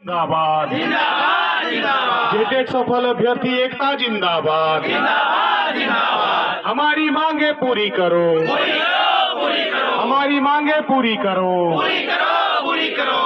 जिंदाबाद जिंदाबाद जिंदाबाद। जेटेड सफल अभ्यर्थी एकता जिंदाबाद जिंदाबाद जिंदाबाद। हमारी मांगे पूरी करो, पूरी करो, पूरी करो। हमारी मांगे पूरी करो, पूरी करो, पूरी करो।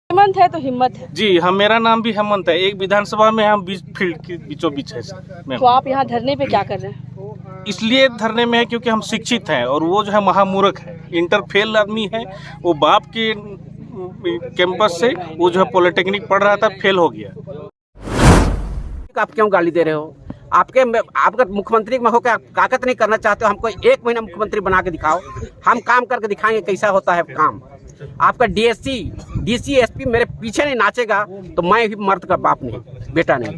हेमंत है तो हिम्मत है जी। हम, मेरा नाम भी हेमंत है। एक विधानसभा में हम बीच फील्ड के बीचों बीच है तो आप यहाँ धरने पे क्या कर रहे हैं? इसलिए धरने में है क्योंकि हम शिक्षित हैं और वो जो है महामूर्ख है, इंटर फेल आदमी है। वो बाप के कैंपस से वो जो है पॉलिटेक्निक पढ़ रहा था, फेल हो गया। आप क्यों गाली दे रहे हो? आपका मुख्यमंत्री में होकर ताकत नहीं करना चाहते हो? हमको 1 महीना मुख्यमंत्री बना के दिखाओ, हम काम करके दिखाएंगे कैसा होता है काम। आपका डीएससी, डीसी, एसपी मेरे पीछे नहीं नाचेगा तो मैं भी मर्द का बाप नहीं, बेटा नहीं।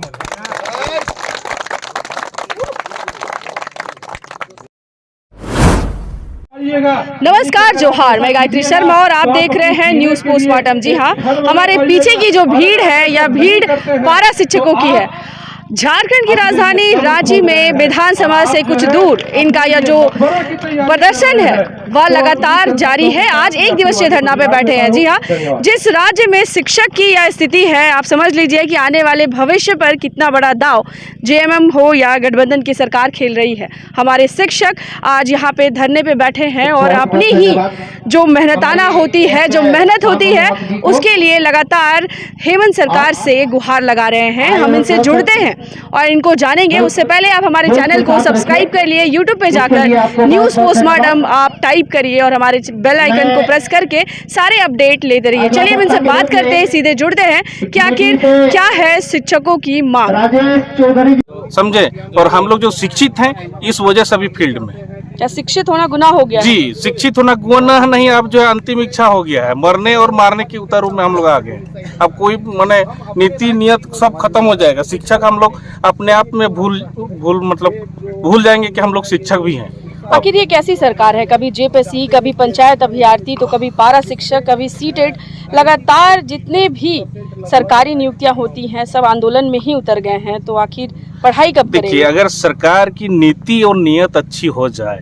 नमस्कार, जोहार। मैं गायत्री शर्मा और आप देख रहे हैं न्यूज़ पोस्टमार्टम। जी हाँ, हमारे पीछे की जो भीड़ है यह भीड़ पारा शिक्षकों की है। झारखंड की राजधानी रांची में विधानसभा से कुछ दूर इनका यह जो प्रदर्शन है वह लगातार जारी है। आज 1 दिवसीय धरना पे बैठे हैं। जी हाँ, जिस राज्य में शिक्षक की यह स्थिति है, आप समझ लीजिए कि आने वाले भविष्य पर कितना बड़ा दाव जेएमएम हो या गठबंधन की सरकार खेल रही है। हमारे शिक्षक आज यहाँ पे धरने पे बैठे हैं और अपनी ही जो मेहनताना होती है, जो मेहनत होती है, उसके लिए लगातार हेमंत सरकार से गुहार लगा रहे हैं। हम इनसे जुड़ते हैं और इनको जानेंगे। उससे पहले आप हमारे चैनल को सब्सक्राइब कर लिए, यूट्यूब पे जाकर न्यूज़ पोस्टमार्टम आप टाइप करिए और हमारे बेल आइकन को प्रेस करके सारे अपडेट लेते रहिए। चलिए हम इनसे बात करते हैं, सीधे जुड़ते हैं कि आखिर क्या है शिक्षकों की मांग, समझे। और हम लोग जो शिक्षित हैं इस वजह से अभी फील्ड में। क्या शिक्षित होना गुनाह हो गया? जी, शिक्षित होना गुनाह नहीं, अब जो है अंतिम इच्छा हो गया है। मरने और मारने के उतारू में हम लोग आ गए। अब कोई माने नीति नियत सब खत्म हो जाएगा। शिक्षक हम लोग अपने आप में भूल जाएंगे कि हम लोग शिक्षक भी हैं। आखिर ये कैसी सरकार है? कभी जेपीएससी, कभी पंचायत अभ्यर्थी, तो कभी पारा शिक्षक, कभी सीटेट। लगातार जितने भी सरकारी नियुक्तियां होती हैं सब आंदोलन में ही उतर गए हैं। तो आखिर पढ़ाई कब करेंगे? देखिए, अगर सरकार की नीति और नियत अच्छी हो जाए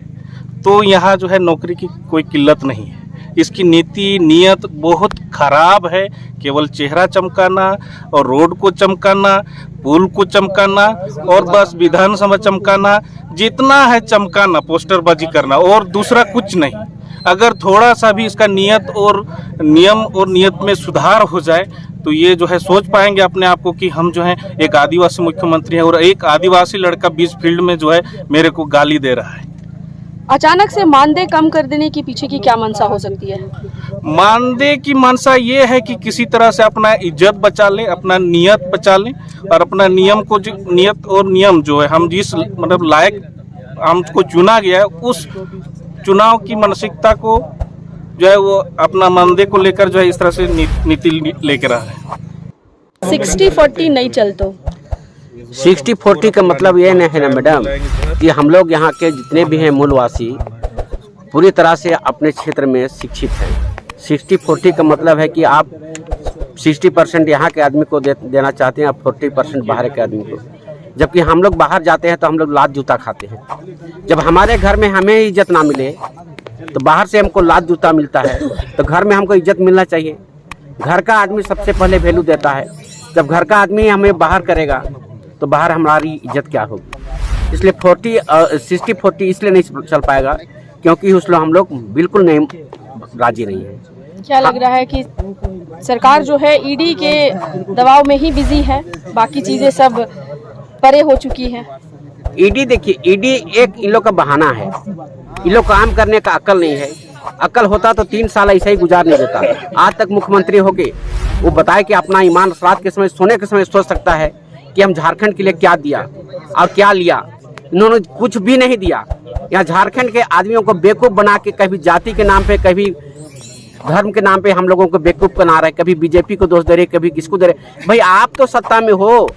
तो यहाँ जो है नौकरी की कोई किल्लत नहीं है। इसकी नीति नियत बहुत खराब है। केवल चेहरा चमकाना और रोड को चमकाना, पुल को चमकाना और बस विधानसभा चमकाना, जितना है चमकाना, पोस्टरबाजी करना और दूसरा कुछ नहीं। अगर थोड़ा सा भी इसका नियत और नियम और नियत में सुधार हो जाए तो ये जो है सोच पाएंगे अपने आप को कि हम जो है एक आदिवासी मुख्यमंत्री हैं और एक आदिवासी लड़का बीच फील्ड में जो है मेरे को गाली दे रहा है। अचानक से मानदेय कम कर देने के पीछे की क्या मंशा हो सकती है? मानदेय की मंशा ये है कि किसी तरह से अपना इज्जत बचा लें, अपना नियत बचा लें और अपना नियम को नियत और नियम जो है हम जिस लायक हमको चुना गया है उस चुनाव की मानसिकता को जो है वो अपना मानदेय को लेकर जो है इस तरह से नीति लेकर आ रहे हैं। 60-40 नहीं चलता। 60-40 का मतलब ये नहीं है ना मैडम कि हम लोग यहाँ के जितने भी हैं मूलवासी पूरी तरह से अपने क्षेत्र में शिक्षित हैं। 60-40 का मतलब है कि आप 60% यहाँ के आदमी को देना चाहते हैं, आप 40% बाहर के आदमी को। जबकि हम लोग बाहर जाते हैं तो हम लोग लात जूता खाते हैं। जब हमारे घर में हमें इज्जत ना मिले तो बाहर से हमको लात जूता मिलता है, तो घर में हमको इज्जत मिलना चाहिए। घर का आदमी सबसे पहले वैल्यू देता है। जब घर का आदमी हमें बाहर करेगा तो बाहर हमारी इज्जत क्या होगी। इसलिए 60-40 इसलिए नहीं चल पाएगा क्योंकि उसमें हम लोग बिल्कुल नहीं राजी नहीं है। क्या लग रहा है कि सरकार जो है ईडी के दबाव में ही बिजी है, बाकी चीजें सब परे हो चुकी हैं? ईडी, देखिए, ईडी एक इन लोग का बहाना है। इन लोग काम करने का अक्ल नहीं है। अक्ल होता तो 3 साल ऐसा ही गुजार नहीं देता। आज तक मुख्यमंत्री होके वो बताए कि अपना ईमान रात के समय, सोने के समय सोच सकता है कि हम झारखंड के लिए क्या दिया और क्या लिया। इन्होंने कुछ भी नहीं दिया। यहाँ झारखंड के आदमियों को बेवकूफ़ बना के कभी जाति के नाम पे, कभी धर्म के नाम पे हम लोगों को बेवकूफ़ बना रहे, कभी बीजेपी को दोष दे रहे, कभी किसको दे रहे। भाई आप तो सत्ता में हो,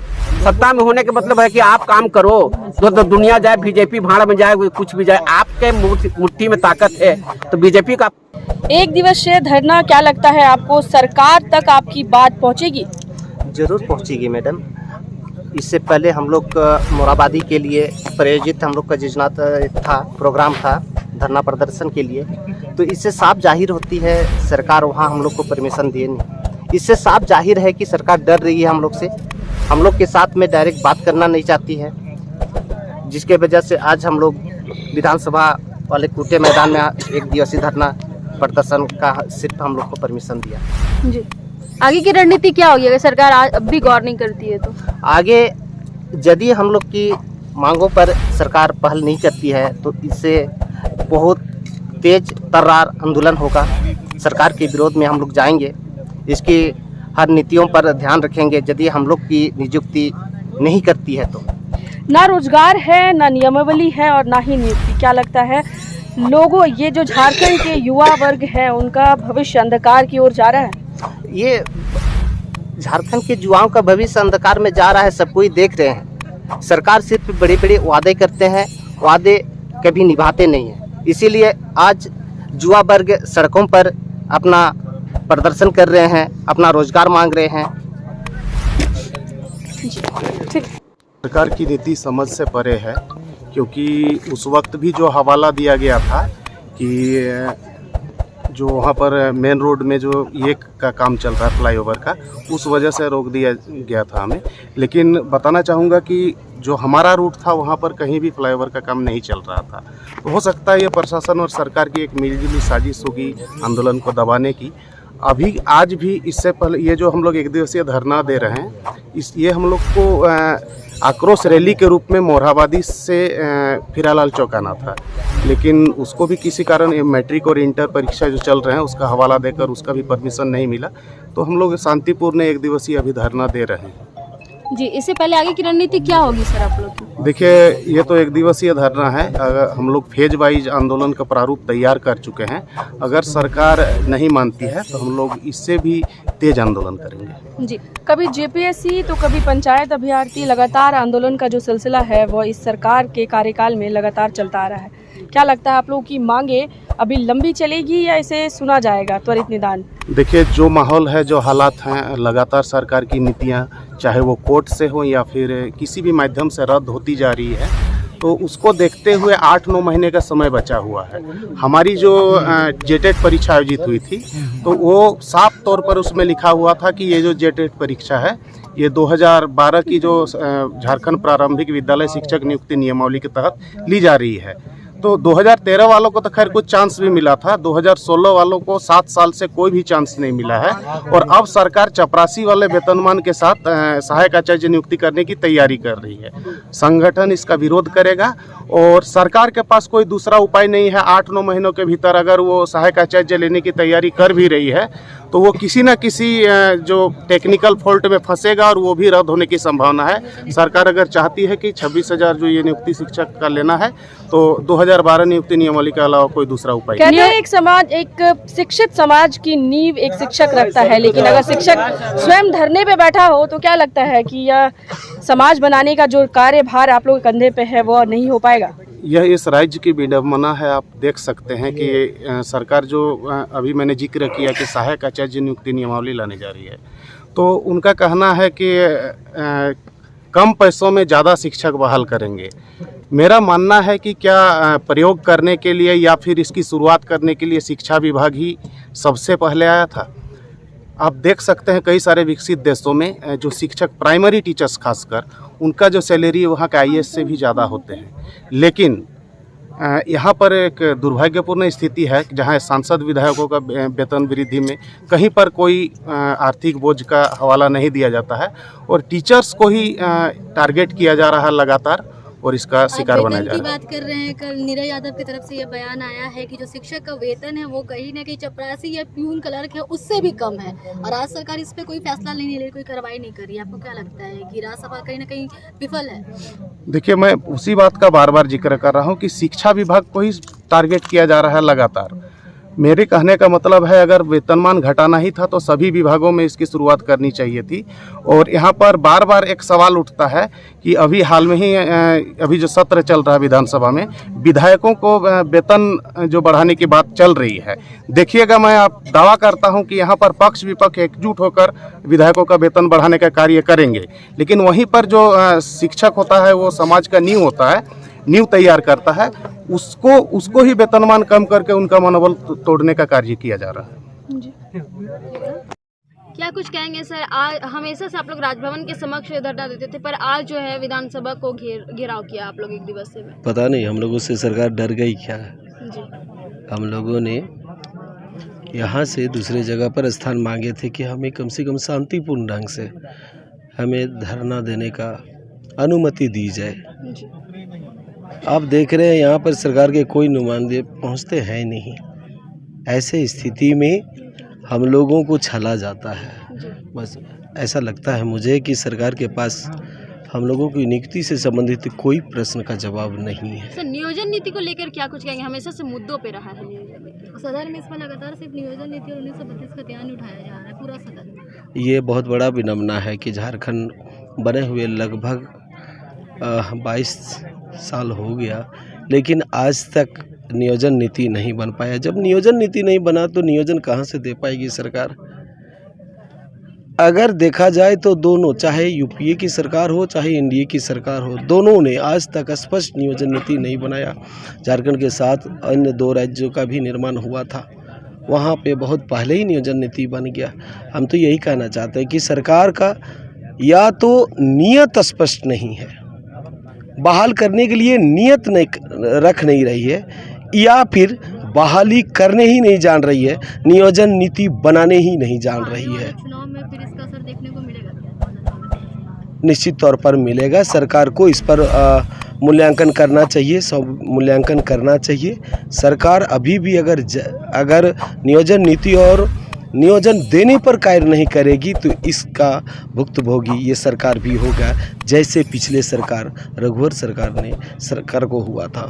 सत्ता में होने का मतलब है कि आप काम करो तो दुनिया जाए, बीजेपी भाड़ में जाए, कुछ भी जाए, आपके मुट्ठी में ताकत है तो बीजेपी का। 1 दिवसीय धरना, क्या लगता है आपको सरकार तक आपकी बात पहुंचेगी? जरूर पहुंचेगी मैडम। इससे पहले हम लोग मोराबादी के लिए प्रायोजित हम लोग का योजना था, प्रोग्राम था धरना प्रदर्शन के लिए, तो इससे साफ जाहिर होती है सरकार वहाँ हम लोग को परमिशन दिए नहीं। इससे साफ जाहिर है कि सरकार डर रही है हम लोग से, हम लोग के साथ में डायरेक्ट बात करना नहीं चाहती है, जिसके वजह से आज हम लोग विधानसभा वाले कूटे मैदान में एक दिवसीय धरना प्रदर्शन का सिर्फ हम लोग को परमिशन दिया। जी, आगे की रणनीति क्या होगी अगर सरकार अब भी गौर नहीं करती है तो? आगे यदि हम लोग की मांगों पर सरकार पहल नहीं करती है तो इससे बहुत तेज तर्रार आंदोलन होगा, सरकार के विरोध में हम लोग जाएंगे, इसकी हर नीतियों पर ध्यान रखेंगे यदि हम लोग की नियुक्ति नहीं करती है तो। ना रोजगार है, ना नियमावली है और ना ही नियुक्ति। क्या लगता है लोगों, ये जो झारखंड के युवा वर्ग है उनका भविष्य अंधकार की ओर जा रहा है? ये झारखंड के युवाओं का भविष्य अंधकार में जा रहा है, सब कोई देख रहे हैं। सरकार सिर्फ बड़े बड़े वादे करते हैं, वादे कभी निभाते नहीं हैं, इसीलिए आज युवा वर्ग सड़कों पर अपना प्रदर्शन कर रहे हैं, अपना रोजगार मांग रहे हैं। ठीक। सरकार की नीति समझ से परे है, क्योंकि उस वक्त भी जो हवाला दिया गया था कि जो वहाँ पर मेन रोड में जो ये का काम चल रहा है फ्लाईओवर का, उस वजह से रोक दिया गया था हमें। लेकिन बताना चाहूँगा कि जो हमारा रूट था वहाँ पर कहीं भी फ्लाईओवर का काम नहीं चल रहा था। तो हो सकता है ये प्रशासन और सरकार की एक मिलजुली साजिश होगी आंदोलन को दबाने की। अभी आज भी इससे पहले ये जो हम लोग एक दिवसीय धरना दे रहे हैं, ये हम लोग को आक्रोश रैली के रूप में मोरहाबादी से फिरालाल चौक आना था, लेकिन उसको भी किसी कारण मैट्रिक और इंटर परीक्षा जो चल रहे हैं उसका हवाला देकर उसका भी परमिशन नहीं मिला, तो हम लोग शांतिपूर्ण एक दिवसीय अभी धरना दे रहे हैं। जी, इससे पहले आगे की रणनीति क्या होगी सर आप लोग की? देखिए, ये तो एक दिवसीय धरना है, अगर हम लोग फेज वाइज आंदोलन का प्रारूप तैयार कर चुके हैं। अगर सरकार नहीं मानती है तो हम लोग इससे भी तेज आंदोलन करेंगे। जी, कभी जेपीएससी तो कभी पंचायत अभ्यर्थी, लगातार आंदोलन का जो सिलसिला है वो इस सरकार के कार्यकाल में लगातार चलता आ रहा है। क्या लगता है आप लोगों की मांगे अभी लंबी चलेगी या इसे सुना जाएगा त्वरित निदान? देखिए, जो माहौल है, जो हालात हैं, लगातार सरकार की नीतियां चाहे वो कोर्ट से हो या फिर किसी भी माध्यम से रद्द होती जा रही है, तो उसको देखते हुए 8-9 महीने का समय बचा हुआ है। हमारी जो जेटेट परीक्षा आयोजित हुई थी तो वो साफ तौर पर उसमें लिखा हुआ था कि ये जो जेटेट परीक्षा है ये 2012 की जो झारखंड प्रारंभिक विद्यालय शिक्षक नियुक्ति नियमावली के तहत ली जा रही है। तो 2013 वालों को तो खैर कुछ चांस भी मिला था, 2016 वालों को 7 साल से कोई भी चांस नहीं मिला है। और अब सरकार चपरासी वाले वेतनमान के साथ सहायक आचार्य नियुक्ति करने की तैयारी कर रही है। संगठन इसका विरोध करेगा और सरकार के पास कोई दूसरा उपाय नहीं है। 8-9 महीनों के भीतर अगर वो सहायक आचार्य लेने की तैयारी कर भी रही है तो वो किसी न किसी जो टेक्निकल फॉल्ट में फंसेगा और वो भी रद्द होने की संभावना है। सरकार अगर चाहती है कि 26,000 जो ये नियुक्ति शिक्षक का लेना है तो 2012 नियुक्ति नियमावली के अलावा कोई दूसरा उपाय कहते हैं एक समाज, एक शिक्षित समाज की नींव एक शिक्षक रखता है, लेकिन अगर शिक्षक स्वयं धरने पे बैठा हो तो क्या लगता है कि यह समाज बनाने का जो कार्यभार आप लोगों के कंधे पे है वो नहीं हो पाएगा? यह इस राज्य की विडंबना है। आप देख सकते हैं कि सरकार जो अभी मैंने जिक्र किया कि सहायक आचार्य नियुक्ति नियमावली लाने जा रही है, तो उनका कहना है कि कम पैसों में ज़्यादा शिक्षक बहाल करेंगे। मेरा मानना है कि क्या प्रयोग करने के लिए या फिर इसकी शुरुआत करने के लिए शिक्षा विभाग ही सबसे पहले आया था। आप देख सकते हैं कई सारे विकसित देशों में जो शिक्षक, प्राइमरी टीचर्स खासकर, उनका जो सैलरी वहाँ के IAS से भी ज़्यादा होते हैं। लेकिन यहाँ पर एक दुर्भाग्यपूर्ण स्थिति है जहाँ सांसद विधायकों का वेतन वृद्धि में कहीं पर कोई आर्थिक बोझ का हवाला नहीं दिया जाता है और टीचर्स को ही टारगेट किया जा रहा है लगातार और इसका शिकार बनाया जा रहा है। बात कर रहे हैं, कल नीरज यादव की तरफ से यह बयान आया है कि जो शिक्षक का वेतन है वो कहीं ना कहीं चपरासी या प्यून क्लर्क है उससे भी कम है और आज सरकार इस पे कोई फैसला नहीं ले रही, कोई कार्रवाई नहीं कर रही। आपको क्या लगता है कि राज्यसभा कहीं ना कहीं विफल है? देखिए, मैं उसी बात का बार बार जिक्र कर रहा हूँ कि शिक्षा विभाग को ही टारगेट किया जा रहा है लगातार। मेरे कहने का मतलब है अगर वेतनमान घटाना ही था तो सभी विभागों में इसकी शुरुआत करनी चाहिए थी। और यहाँ पर बार बार एक सवाल उठता है कि अभी हाल में ही अभी जो सत्र चल रहा है विधानसभा में, विधायकों को वेतन जो बढ़ाने की बात चल रही है, देखिएगा, मैं आप दावा करता हूँ कि यहाँ पर पक्ष विपक्ष एकजुट होकर विधायकों का वेतन बढ़ाने का कार्य करेंगे। लेकिन वहीं पर जो शिक्षक होता है वो समाज का नींव होता है। नींव तैयार करता है, उसको ही वेतनमान कम करके उनका मनोबल तोड़ने का कार्य किया जा रहा है। क्या कुछ कहेंगे सर? आज हमेशा से आप लोग राजभवन के समक्ष धरना देते थे, पर आज जो है विधानसभा को घेराव किया आप लोग एक दिवसीय में। पता नहीं हम लोगों से सरकार डर गई क्या। जी। हम लोगों ने यहाँ से दूसरे जगह पर स्थान मांगे थे कि हमें कम से कम शांतिपूर्ण ढंग से हमें धरना देने का अनुमति दी जाए। जी। आप देख रहे हैं यहाँ पर सरकार के कोई नुमाइंदे पहुँचते हैं नहीं। ऐसे स्थिति में हम लोगों को छला जाता है। बस ऐसा लगता है मुझे कि सरकार के पास हम लोगों की नियुक्ति से संबंधित कोई प्रश्न का जवाब नहीं है। सर, नियोजन नीति को लेकर क्या कुछ कहेंगे? हमेशा से मुद्दों पे रहा है नियोजन नीति। सदन में इस पर लगातार सिर्फ नियोजन नीति और 1932 का ध्यान उठाया जा रहा है पूरा सदन। ये बहुत बड़ा विडंबना है कि झारखंड बने हुए लगभग 22 साल हो गया, लेकिन आज तक नियोजन नीति नहीं बन पाया। जब नियोजन नीति नहीं बना तो नियोजन कहाँ से दे पाएगी सरकार? अगर देखा जाए तो दोनों, चाहे यूपीए की सरकार हो चाहे एनडीए की सरकार हो, दोनों ने आज तक स्पष्ट नियोजन नीति नहीं बनाया। झारखंड के साथ अन्य 2 राज्यों का भी निर्माण हुआ था, वहाँ पे बहुत पहले ही नियोजन नीति बन गया। हम तो यही कहना चाहते हैं कि सरकार का या तो नियत स्पष्ट नहीं है, बहाल करने के लिए नियत रख नहीं रही है, या फिर बहाली करने ही नहीं जान रही है, नियोजन नीति बनाने ही नहीं जान रही है। चुनाव में फिर इसका असर देखने को मिलेगा क्या? निश्चित तौर पर मिलेगा। सरकार को इस पर मूल्यांकन करना चाहिए, सब मूल्यांकन करना चाहिए। सरकार अभी भी अगर नियोजन नीति और नियोजन देने पर कार्य नहीं करेगी तो इसका भुक्तभोगी ये सरकार भी होगा, जैसे पिछले सरकार रघुवर सरकार को हुआ था।